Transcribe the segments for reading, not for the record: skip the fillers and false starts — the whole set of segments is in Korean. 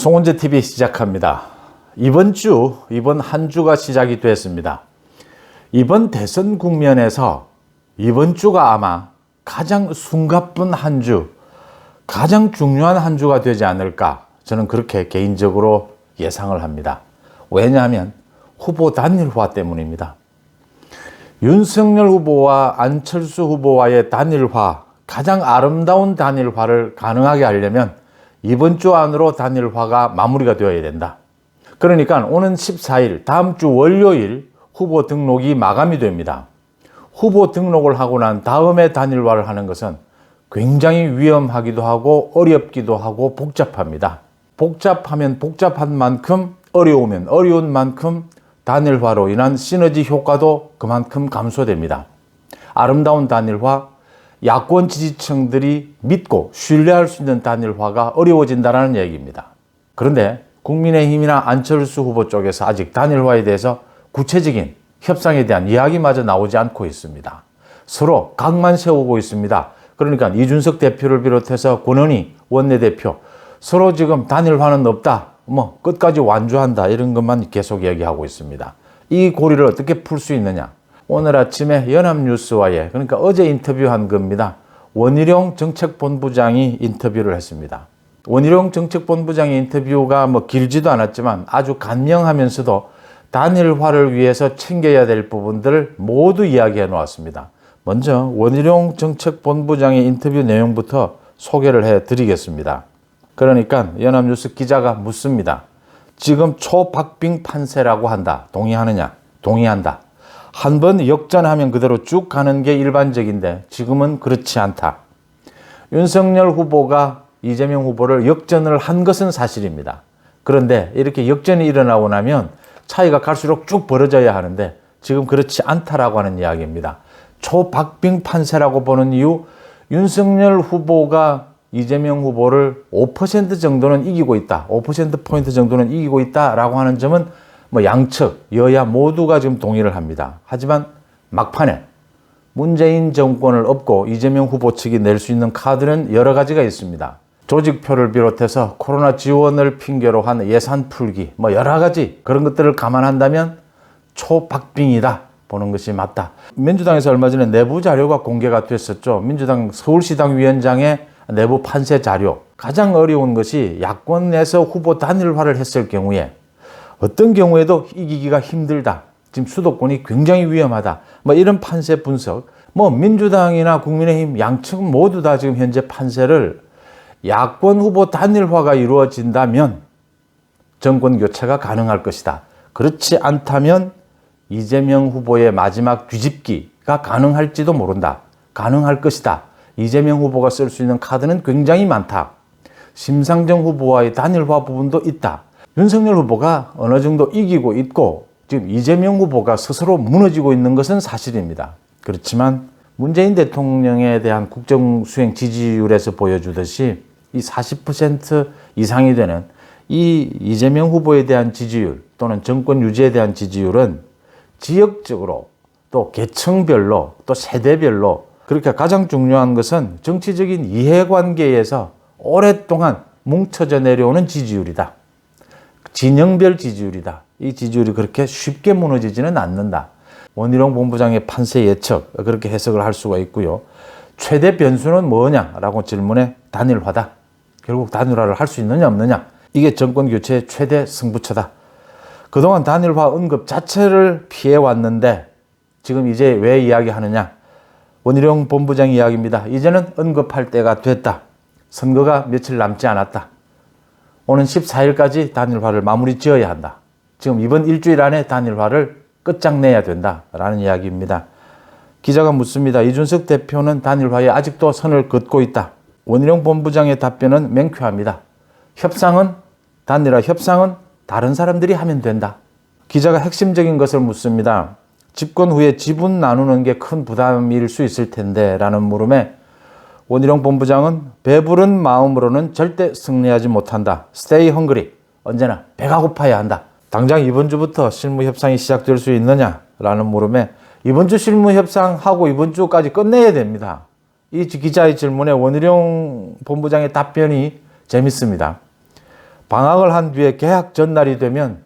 송은재 TV 시작합니다. 이번 한 주가 시작이 됐습니다. 이번 대선 국면에서 이번 주가 아마 가장 숨가쁜 한 주, 가장 중요한 한 주가 되지 않을까, 저는 그렇게 개인적으로 예상을 합니다. 왜냐하면 후보 단일화 때문입니다. 윤석열 후보와 안철수 후보와의 단일화, 가장 아름다운 단일화를 가능하게 하려면 이번 주 안으로 단일화가 마무리가 되어야 된다. 그러니까 오는 14일, 다음 주 월요일 후보 등록이 마감이 됩니다. 후보 등록을 하고 난 다음에 단일화를 하는 것은 굉장히 위험하기도 하고 어렵기도 하고 복잡합니다. 복잡하면 복잡한 만큼, 어려우면 어려운 만큼 단일화로 인한 시너지 효과도 그만큼 감소됩니다. 아름다운 단일화, 야권 지지층들이 믿고 신뢰할 수 있는 단일화가 어려워진다는 얘기입니다. 그런데 국민의힘이나 안철수 후보 쪽에서 아직 단일화에 대해서 구체적인 협상에 대한 이야기마저 나오지 않고 있습니다. 서로 각만 세우고 있습니다. 그러니까 이준석 대표를 비롯해서 권은희 원내대표, 서로 지금 단일화는 없다, 끝까지 완주한다, 이런 것만 계속 얘기하고 있습니다. 이 고리를 어떻게 풀 수 있느냐? 오늘 아침에 연합뉴스와의, 그러니까 어제 인터뷰한 겁니다. 원희룡 정책본부장이 인터뷰를 했습니다. 원희룡 정책본부장의 인터뷰가 길지도 않았지만 아주 간명하면서도 단일화를 위해서 챙겨야 될 부분들을 모두 이야기해 놓았습니다. 먼저 원희룡 정책본부장의 인터뷰 내용부터 소개를 해 드리겠습니다. 그러니까 연합뉴스 기자가 묻습니다. 지금 초박빙 판세라고 한다. 동의하느냐? 동의한다. 한 번 역전하면 그대로 쭉 가는 게 일반적인데 지금은 그렇지 않다. 윤석열 후보가 이재명 후보를 역전을 한 것은 사실입니다. 그런데 이렇게 역전이 일어나고 나면 차이가 갈수록 쭉 벌어져야 하는데 지금 그렇지 않다라고 하는 이야기입니다. 초박빙 판세라고 보는 이유, 윤석열 후보가 이재명 후보를 5% 정도는 이기고 있다, 5%포인트 정도는 이기고 있다라고 하는 점은 양측, 여야 모두가 지금 동의를 합니다. 하지만 막판에 문재인 정권을 업고 이재명 후보 측이 낼 수 있는 카드는 여러 가지가 있습니다. 조직표를 비롯해서 코로나 지원을 핑계로 한 예산 풀기, 여러 가지 그런 것들을 감안한다면 초박빙이다 보는 것이 맞다. 민주당에서 얼마 전에 내부 자료가 공개가 됐었죠. 민주당 서울시당 위원장의 내부 판세 자료. 가장 어려운 것이 야권에서 후보 단일화를 했을 경우에 어떤 경우에도 이기기가 힘들다. 지금 수도권이 굉장히 위험하다. 이런 판세 분석. 민주당이나 국민의힘 양측 모두 다 지금 현재 판세를 야권 후보 단일화가 이루어진다면 정권 교체가 가능할 것이다. 그렇지 않다면 이재명 후보의 마지막 뒤집기가 가능할지도 모른다. 가능할 것이다. 이재명 후보가 쓸 수 있는 카드는 굉장히 많다. 심상정 후보와의 단일화 부분도 있다. 윤석열 후보가 어느 정도 이기고 있고 지금 이재명 후보가 스스로 무너지고 있는 것은 사실입니다. 그렇지만 문재인 대통령에 대한 국정수행 지지율에서 보여주듯이 이 40% 이상이 되는 이 이재명 후보에 대한 지지율 또는 정권 유지에 대한 지지율은 지역적으로 또 계층별로 또 세대별로, 그렇게 가장 중요한 것은 정치적인 이해관계에서 오랫동안 뭉쳐져 내려오는 지지율이다. 진영별 지지율이다. 이 지지율이 그렇게 쉽게 무너지지는 않는다. 원희룡 본부장의 판세 예측, 그렇게 해석을 할 수가 있고요. 최대 변수는 뭐냐라고 질문에 단일화다. 결국 단일화를 할 수 있느냐 없느냐. 이게 정권 교체의 최대 승부처다. 그동안 단일화 언급 자체를 피해왔는데 지금 이제 왜 이야기하느냐. 원희룡 본부장 이야기입니다. 이제는 언급할 때가 됐다. 선거가 며칠 남지 않았다. 오는 14일까지 단일화를 마무리 지어야 한다. 지금 이번 일주일 안에 단일화를 끝장내야 된다라는 이야기입니다. 기자가 묻습니다. 이준석 대표는 단일화에 아직도 선을 긋고 있다. 원희룡 본부장의 답변은 명쾌합니다. 단일화 협상은 다른 사람들이 하면 된다. 기자가 핵심적인 것을 묻습니다. 집권 후에 지분 나누는 게 큰 부담일 수 있을 텐데 라는 물음에 원희룡 본부장은 배부른 마음으로는 절대 승리하지 못한다. Stay hungry. 언제나 배가 고파야 한다. 당장 이번 주부터 실무 협상이 시작될 수 있느냐? 라는 물음에 이번 주 실무 협상하고 이번 주까지 끝내야 됩니다. 이 기자의 질문에 원희룡 본부장의 답변이 재밌습니다. 방학을 한 뒤에 개학 전날이 되면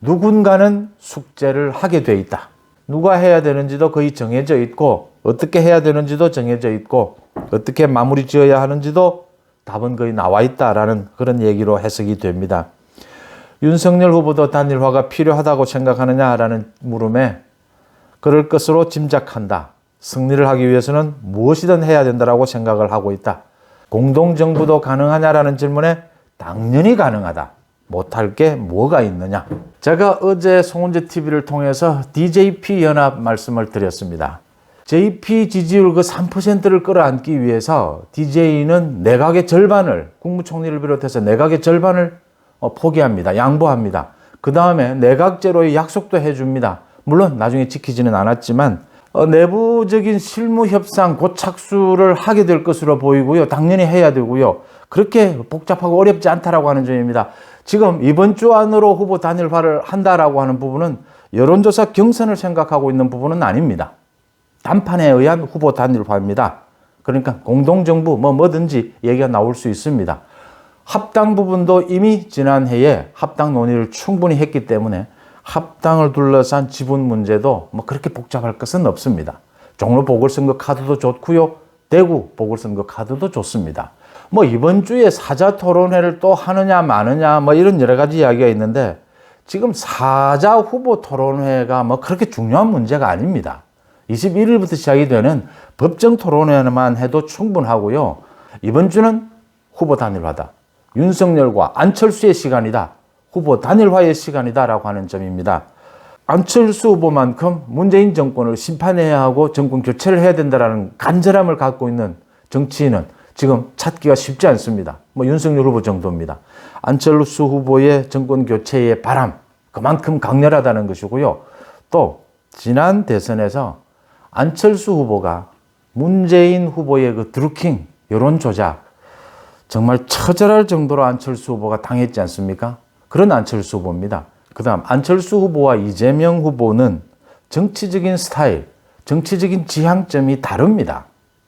누군가는 숙제를 하게 돼 있다. 누가 해야 되는지도 거의 정해져 있고 어떻게 해야 되는지도 정해져 있고 어떻게 마무리 지어야 하는지도 답은 거의 나와 있다라는 그런 얘기로 해석이 됩니다. 윤석열 후보도 단일화가 필요하다고 생각하느냐라는 물음에 그럴 것으로 짐작한다. 승리를 하기 위해서는 무엇이든 해야 된다라고 생각을 하고 있다. 공동정부도 가능하냐라는 질문에 당연히 가능하다. 못할 게 뭐가 있느냐. 제가 어제 송은재 TV를 통해서 DJP 연합 말씀을 드렸습니다. JP 지지율 그 3%를 끌어안기 위해서 DJ는 내각의 절반을, 국무총리를 비롯해서 내각의 절반을 포기합니다. 양보합니다. 그 다음에 내각제로의 약속도 해줍니다. 물론 나중에 지키지는 않았지만 내부적인 실무 협상 곧 착수를 하게 될 것으로 보이고요. 당연히 해야 되고요. 그렇게 복잡하고 어렵지 않다라고 하는 점입니다. 지금 이번 주 안으로 후보 단일화를 한다라고 하는 부분은 여론조사 경선을 생각하고 있는 부분은 아닙니다. 단판에 의한 후보 단일화입니다. 그러니까 공동정부 뭐든지 얘기가 나올 수 있습니다. 합당 부분도 이미 지난해에 합당 논의를 충분히 했기 때문에 합당을 둘러싼 지분 문제도 뭐 그렇게 복잡할 것은 없습니다. 종로 보궐선거 카드도 좋고요. 대구 보궐선거 카드도 좋습니다. 뭐 이번 주에 사자 토론회를 또 하느냐 마느냐 뭐 이런 여러 가지 이야기가 있는데 지금 사자 후보 토론회가 뭐 그렇게 중요한 문제가 아닙니다. 21일부터 시작이 되는 법정 토론회만 해도 충분하고요. 이번 주는 후보 단일화다. 윤석열과 안철수의 시간이다. 후보 단일화의 시간이다라고 하는 점입니다. 안철수 후보만큼 문재인 정권을 심판해야 하고 정권 교체를 해야 된다는 간절함을 갖고 있는 정치인은 지금 찾기가 쉽지 않습니다. 뭐 윤석열 후보 정도입니다. 안철수 후보의 정권 교체의 바람 그만큼 강렬하다는 것이고요. 또 지난 대선에서 안철수 후보가 문재인 후보의 그 드루킹 여론 조작 정말 처절할 정도로 안철수 후보가 당했지 않습니까? 그런 안철수 후보입니다. 그 다음 안철수 후보와 이재명 후보는 정치적인 스타일, 정치적인 지향점이 다릅니다.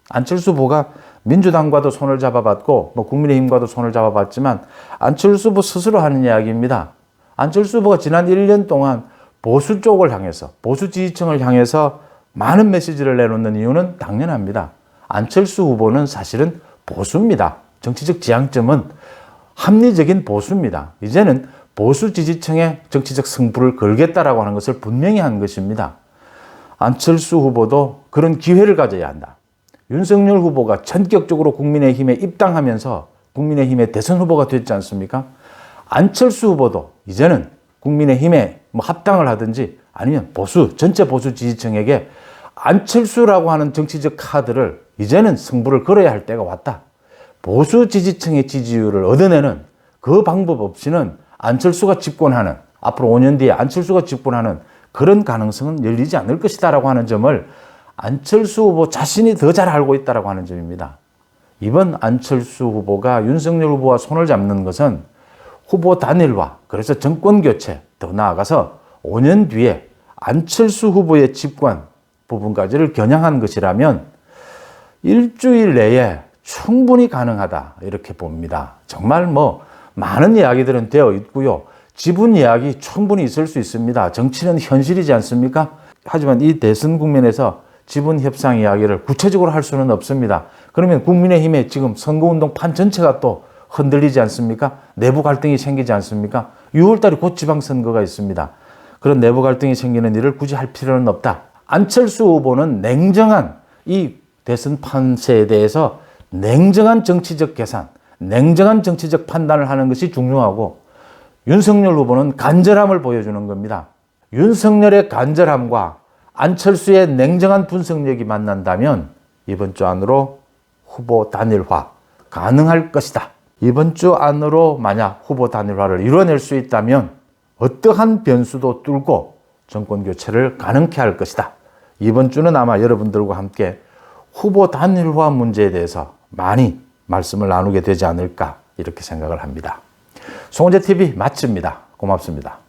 안철수 후보가 민주당과도 손을 잡아봤고 뭐 국민의힘과도 손을 잡아봤지만 안철수 후보 스스로 하는 이야기입니다. 안철수 후보가 지난 1년 동안 보수 쪽을 향해서 보수 지지층을 향해서 많은 메시지를 내놓는 이유는 당연합니다. 안철수 후보는 사실은 보수입니다. 정치적 지향점은 합리적인 보수입니다. 이제는 보수 지지층의 정치적 승부를 걸겠다라고 하는 것을 분명히 한 것입니다. 안철수 후보도 그런 기회를 가져야 한다. 윤석열 후보가 전격적으로 국민의힘에 입당하면서 국민의힘의 대선 후보가 됐지 않습니까? 안철수 후보도 이제는 국민의힘에 뭐 합당을 하든지 아니면 전체 보수 지지층에게 안철수라고 하는 정치적 카드를 이제는 승부를 걸어야 할 때가 왔다. 보수 지지층의 지지율을 얻어내는 그 방법 없이는 안철수가 집권하는 앞으로 5년 뒤에 안철수가 집권하는 그런 가능성은 열리지 않을 것이다라고 하는 점을 안철수 후보 자신이 더 잘 알고 있다라고 하는 점입니다. 이번 안철수 후보가 윤석열 후보와 손을 잡는 것은 후보 단일화, 그래서 정권 교체, 더 나아가서 5년 뒤에 안철수 후보의 집권 부분까지를 겨냥한 것이라면 일주일 내에 충분히 가능하다 이렇게 봅니다. 정말 뭐 많은 이야기들은 되어 있고요. 지분 이야기 충분히 있을 수 있습니다. 정치는 현실이지 않습니까? 하지만 이 대선 국면에서 지분 협상 이야기를 구체적으로 할 수는 없습니다. 그러면 국민의힘의 지금 선거운동 판 전체가 또 흔들리지 않습니까? 내부 갈등이 생기지 않습니까? 6월달에 곧 지방선거가 있습니다. 그런 내부 갈등이 생기는 일을 굳이 할 필요는 없다. 안철수 후보는 냉정한 이 대선 판세에 대해서 냉정한 정치적 계산, 냉정한 정치적 판단을 하는 것이 중요하고 윤석열 후보는 간절함을 보여주는 겁니다. 윤석열의 간절함과 안철수의 냉정한 분석력이 만난다면 이번 주 안으로 후보 단일화 가능할 것이다. 이번 주 안으로 만약 후보 단일화를 이뤄낼 수 있다면 어떠한 변수도 뚫고 정권 교체를 가능케 할 것이다. 이번 주는 아마 여러분들과 함께 후보 단일화 문제에 대해서 많이 말씀을 나누게 되지 않을까 이렇게 생각을 합니다. 송은재 TV 마칩니다. 고맙습니다.